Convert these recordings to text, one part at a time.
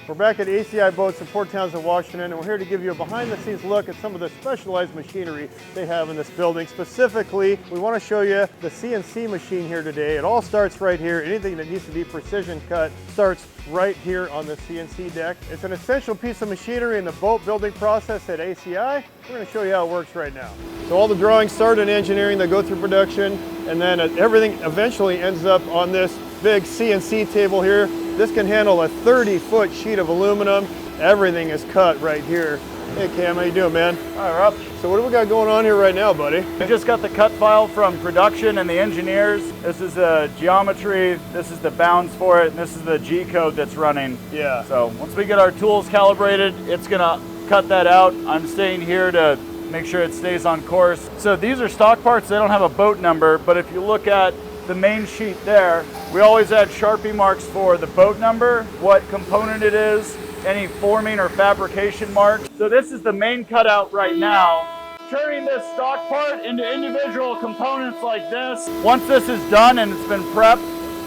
We're back at ACI Boats in Port Townsend, Washington, and we're here to give you a behind-the-scenes look at some of the specialized machinery they have in this building. Specifically, we want to show you the CNC machine here today. It all starts right here. Anything that needs to be precision cut starts right here on the CNC deck. It's an essential piece of machinery in the boat building process at ACI. We're going to show you how it works right now. So all the drawings start in engineering, they go through production, and then everything eventually ends up on this big CNC table here. This can handle a 30-foot sheet of aluminum. Everything is cut right here. Hey Cam, how you doing, man? Hi, Rob. So what do we got going on here right now, buddy? We just got the cut file from production and the engineers. This is the geometry, this is the bounds for it, and this is the G code that's running. Yeah. So once we get our tools calibrated, it's gonna cut that out. I'm staying here to make sure it stays on course. So these are stock parts, they don't have a boat number, but if you look at the main sheet there, we always add Sharpie marks for the boat number, what component it is, any forming or fabrication marks. So this is the main cutout right now. Turning this stock part into individual components like this. Once this is done and it's been prepped,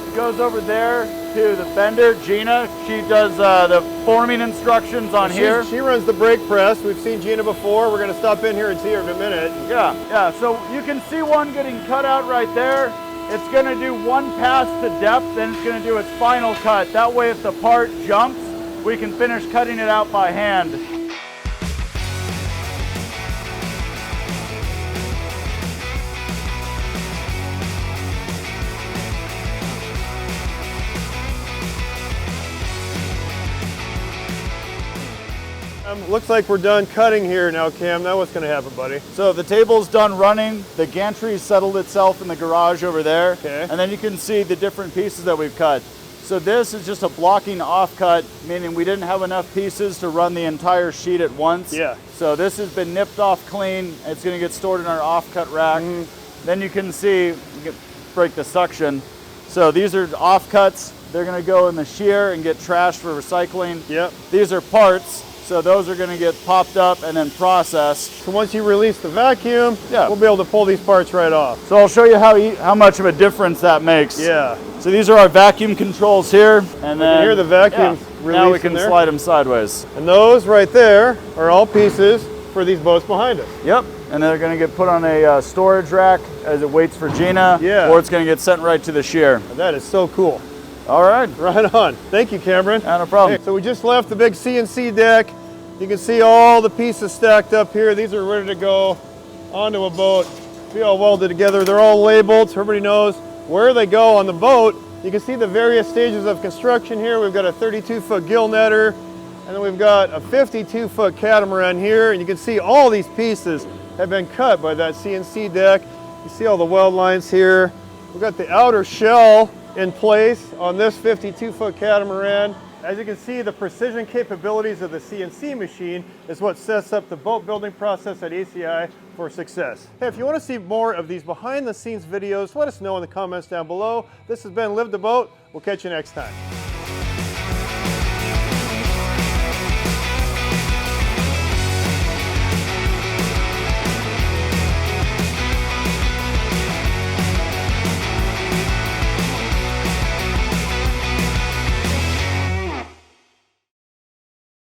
it goes over there to the vendor, Gina. She does the forming instructions on here. She runs the brake press. We've seen Gina before. We're going to stop in here and see her in a minute. Yeah. So you can see one getting cut out right there. It's going to do one pass to depth, then it's going to do its final cut. That way if the part jumps, we can finish cutting it out by hand. Looks like we're done cutting here now, Cam. Now what's going to happen, buddy? So the table's done running. The gantry settled itself in the garage over there. Okay. And then you can see the different pieces that we've cut. So this is just a blocking offcut, meaning we didn't have enough pieces to run the entire sheet at once. Yeah. So this has been nipped off clean. It's going to get stored in our offcut rack. Then you can see, you can break the suction. So these are offcuts. They're going to go in the shear and get trashed for recycling. Yep. These are parts. So those are going to get popped up and then processed. So once you release the vacuum, yeah, we'll be able to pull these parts right off. So I'll show you how much of a difference that makes. Yeah. So these are our vacuum controls here, and then here the vacuum now we can slide them sideways. And those right there are all pieces for these boats behind us. Yep. And they're going to get put on a storage rack as it waits for Gina. Yeah. Or it's going to get sent right to the shear. That is so cool. All right. Right on. Thank you, Cameron. No problem. Hey, so we just left the big CNC deck. You can see all the pieces stacked up here. These are ready to go onto a boat, be all welded together. They're all labeled so everybody knows where they go on the boat. You can see the various stages of construction here. We've got a 32-foot gill netter, and then we've got a 52-foot catamaran here. And you can see all these pieces have been cut by that CNC deck. You see all the weld lines here. We've got the outer shell in place on this 52-foot catamaran. As you can see, the precision capabilities of the CNC machine is what sets up the boat building process at ACI for success. Hey, if you want to see more of these behind the scenes videos, let us know in the comments down below. This has been Live the Boat. We'll catch you next time.